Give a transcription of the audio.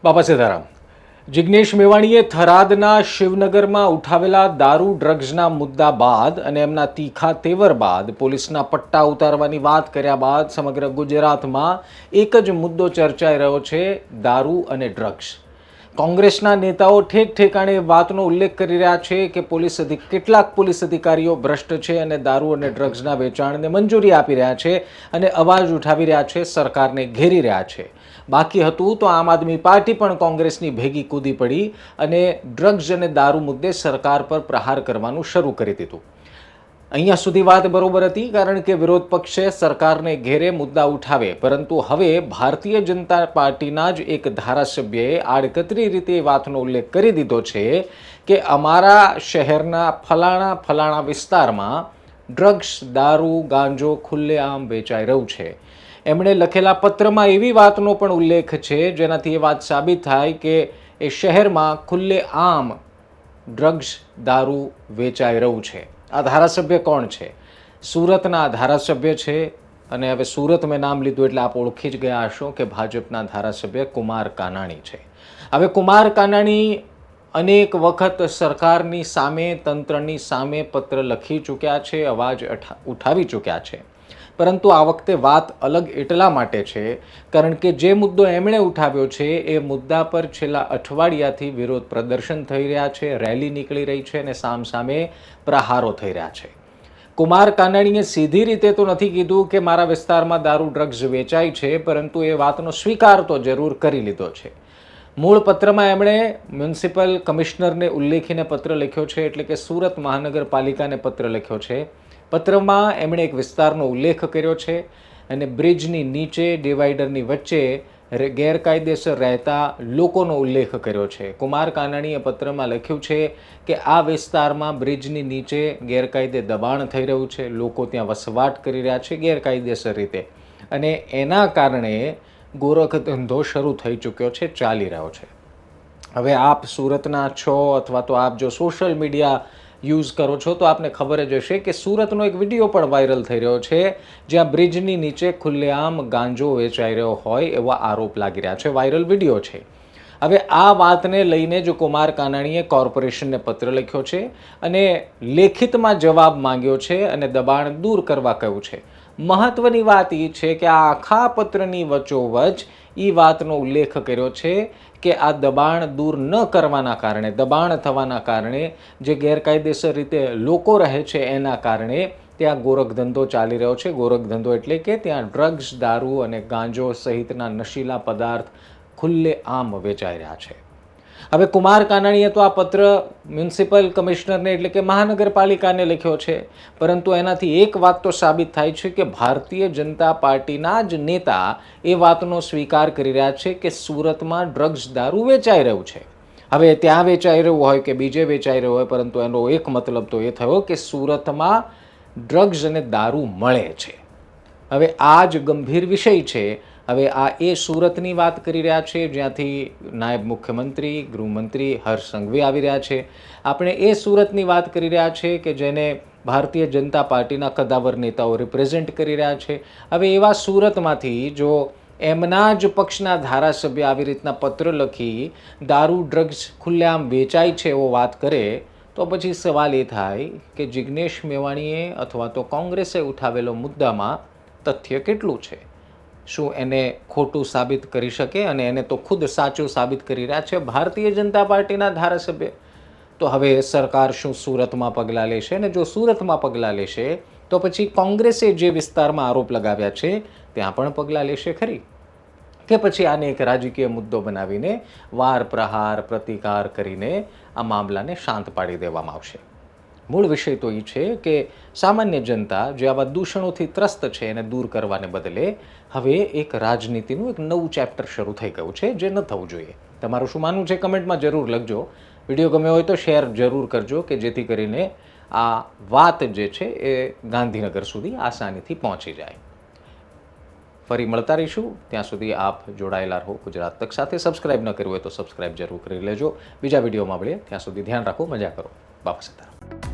બાપા સીતારામ. જિગ્નેશ મેવાણીએ થરાદના શિવનગરમાં ઉઠાવેલા દારૂ ડ્રગ્સના મુદ્દા બાદ અને એમના તીખા તેવર બાદ પોલીસના પટ્ટા ઉતારવાની વાત કર્યા બાદ સમગ્ર ગુજરાતમાં એક જ મુદ્દો ચર્ચાઈ રહ્યો છે, દારૂ અને ડ્રગ્સ. કોંગ્રેસના નેતાઓ ઠેક ઠેકાણે વાતનો ઉલ્લેખ કરી રહ્યા છે કે કેટલાક પોલીસ અધિકારીઓ ભ્રષ્ટ છે અને દારૂ અને ડ્રગ્સના વેચાણને મંજૂરી આપી રહ્યા છે અને અવાજ ઉઠાવી રહ્યા છે, સરકારને ઘેરી રહ્યા છે. બાકી હતું તો આમ આદમી પાર્ટી પણ કોંગ્રેસની ભેગી કૂદી પડી અને ડ્રગ્સ અને દારૂ મુદ્દે સરકાર પર પ્રહાર કરવાનું શરૂ કરી દીધું. અહીંયા સુધી વાત બરોબર હતી, કારણ કે વિરોધ પક્ષે સરકારને ઘેરે મુદ્દા ઉઠાવે, પરંતુ હવે ભારતીય જનતા પાર્ટીના જ એક ધારાસભ્યએ આડકતરી રીતે વાતનો ઉલ્લેખ કરી દીધો છે કે અમારા શહેરના ફલાણા વિસ્તારમાં ડ્રગ્સ, દારૂ, ગાંજો ખુલ્લેઆમ વેચાઈ રહ્યું છે. એમણે લખેલા પત્રમાં એવી વાતનો પણ ઉલ્લેખ છે જેનાથી એ વાત સાબિત થાય કે એ શહેરમાં ખુલ્લેઆમ ડ્રગ્સ, દારૂ વેચાઈ રહ્યું છે. આ ધારાસભ્ય કોણ છે? સુરતના ધારાસભ્ય છે. અને હવે સુરત મેં નામ લીધું એટલે આપ ઓળખી જ ગયા હશો કે ભાજપના ધારાસભ્ય કુમાર કાનાણી છે. હવે કુમાર કાનાણી અનેક વખત સરકારની સામે, તંત્રની સામે પત્ર લખી ચૂક્યા છે, અવાજ ઉઠાવી ચૂક્યા છે. પરંતુ આ વખતે વાત અલગ એટલા માટે છે કારણ કે જે મુદ્દો એમણે ઉઠાવ્યો છે એ મુદ્દા પર છેલ્લા અઠવાડિયાથી વિરોધ પ્રદર્શન થઈ રહ્યા છે, રેલી નીકળી રહી છે અને સામસામે પ્રહારો થઈ રહ્યા છે. કુમાર કાનાણીએ સીધી રીતે તો નથી કીધું કે મારા વિસ્તારમાં દારૂ, ડ્રગ્સ વેચાય છે, પરંતુ એ વાતનો સ્વીકાર તો જરૂર કરી લીધો છે. મૂળ પત્રમાં એમણે મ્યુનિસિપલ કમિશનરને ઉલ્લેખીને પત્ર લખ્યો છે, એટલે કે સુરત મહાનગરપાલિકાને પત્ર લખ્યો છે. પત્રમાં એમણે એક વિસ્તારનો ઉલ્લેખ કર્યો છે અને બ્રિજની નીચે, ડિવાઈડરની વચ્ચે ગેરકાયદેસર રહેતા લોકોનો ઉલ્લેખ કર્યો છે. કુમાર કાનાણીએ પત્રમાં લખ્યું છે કે આ વિસ્તારમાં બ્રિજની નીચે ગેરકાયદે દબાણ થઈ રહ્યું છે, લોકો ત્યાં વસવાટ કરી રહ્યા છે ગેરકાયદેસર રીતે, અને એના કારણે ગોરખ ધંધો શરૂ થઈ ચૂક્યો છે, ચાલી રહ્યો છે. હવે આપ સુરતના છો અથવા તો આપ જો સોશિયલ મીડિયા યુઝ કરો છો તો આપને ખબર જ હશે કે સુરતનો એક વિડીયો પણ વાયરલ થઈ રહ્યો છે જ્યાં બ્રિજની નીચે ખુલ્લેઆમ ગાંજો વેચાઈ રહ્યો હોય એવા આરોપ લાગી રહ્યા છે. વાયરલ વિડીયો છે. હવે આ વાતને લઈને જો કુમાર કાનાણીએ કોર્પોરેશનને પત્ર લખ્યો છે અને લેખિતમાં જવાબ માંગ્યો છે અને દબાણ દૂર કરવા કહ્યું છે. મહત્વની વાત એ છે કે આ આખા પત્રની વચ્ચોવચ એ વાતનો ઉલ્લેખ કર્યો છે કે આ દબાણ દૂર ન કરવાના કારણે, દબાણ થવાના કારણે જે ગેરકાયદેસર રીતે લોકો રહે છે એના કારણે ત્યાં ગોરખધંધો ચાલી રહ્યો છે. ગોરખધંધો એટલે કે ત્યાં ડ્રગ્સ, દારૂ અને ગાંજો સહિતના નશીલા પદાર્થ ખુલ્લેઆમ વેચાઈ રહ્યા છે. હવે કુમાર કાનાણીએ તો આ પત્ર મ્યુનિસિપલ કમિશનરને એટલે કે મહાનગરપાલિકાને લખ્યો છે, પરંતુ એનાથી એક વાત તો સાબિત થાય છે કે ભારતીય જનતા પાર્ટીના જ નેતા એ વાતનો સ્વીકાર કરી રહ્યા છે કે સુરતમાં ડ્રગ્સ, દારૂ વેચાઈ રહ્યું છે. હવે ત્યાં વેચાઈ રહ્યું હોય કે બીજે વેચાઈ રહ્યું હોય, પરંતુ એનો એક મતલબ તો એ થયો કે સુરતમાં ડ્રગ્સ અને દારૂ મળે છે. હવે આ જ ગંભીર વિષય છે. હવે આ એ સુરતની વાત કરી રહ્યા છે જ્યાંથી નાયબ મુખ્યમંત્રી, ગૃહમંત્રી હર્ષ સંઘવી આવી રહ્યા છે. આપણે એ સુરતની વાત કરી રહ્યા છે કે જેને ભારતીય જનતા પાર્ટીના કદાવર નેતાઓ રિપ્રેઝેન્ટ કરી રહ્યા છે. હવે એવા સુરતમાંથી જો એમના જ પક્ષના ધારાસભ્ય આવી રીતના પત્ર લખી દારૂ, ડ્રગ્સ ખુલ્લેઆમ વેચાય છે એવો વાત કરે તો પછી સવાલ એ થાય કે જિગ્નેશ મેવાણીએ અથવા તો કોંગ્રેસે ઉઠાવેલો મુદ્દામાં તથ્ય કેટલું છે? શું એને ખોટું સાબિત કરી શકે? અને એને તો ખુદ સાચું સાબિત કરી રહ્યા છે ભારતીય જનતા પાર્ટીના ધારાસભ્ય. તો હવે સરકાર શું સુરતમાં પગલાં લેશે? અને જો સુરતમાં પગલાં લેશે તો પછી કોંગ્રેસે જે વિસ્તારમાં આરોપ લગાવ્યા છે ત્યાં પણ પગલાં લેશે ખરી? કે પછી આને એક રાજકીય મુદ્દો બનાવીને વાર પ્રહાર, પ્રતિકાર કરીને આ મામલાને શાંત પાડી દેવામાં આવશે? મૂળ વિષય તો એ છે કે સામાન્ય જનતા જે આવા દૂષણોથી ત્રસ્ત છે એને દૂર કરવાને બદલે હવે એક રાજનીતિનું એક નવું ચેપ્ટર શરૂ થઈ ગયું છે, જે ન થવું જોઈએ. તમારું શું માનવું છે કમેન્ટમાં જરૂર લખજો. વિડીયો ગમ્યો હોય તો શેર જરૂર કરજો કે જેથી કરીને આ વાત જે છે એ ગાંધીનગર સુધી આસાનીથી પહોંચી જાય. ફરી મળતા રહીશું. ત્યાં સુધી આપ જોડાયેલા રહો ગુજરાત તક સાથે. સબસ્ક્રાઇબ ન કર્યું હોય તો સબસ્ક્રાઇબ જરૂર કરી લેજો. બીજા વિડીયોમાં મળીએ. ત્યાં સુધી ધ્યાન રાખો, મજા કરો. બાપા સીતારામ.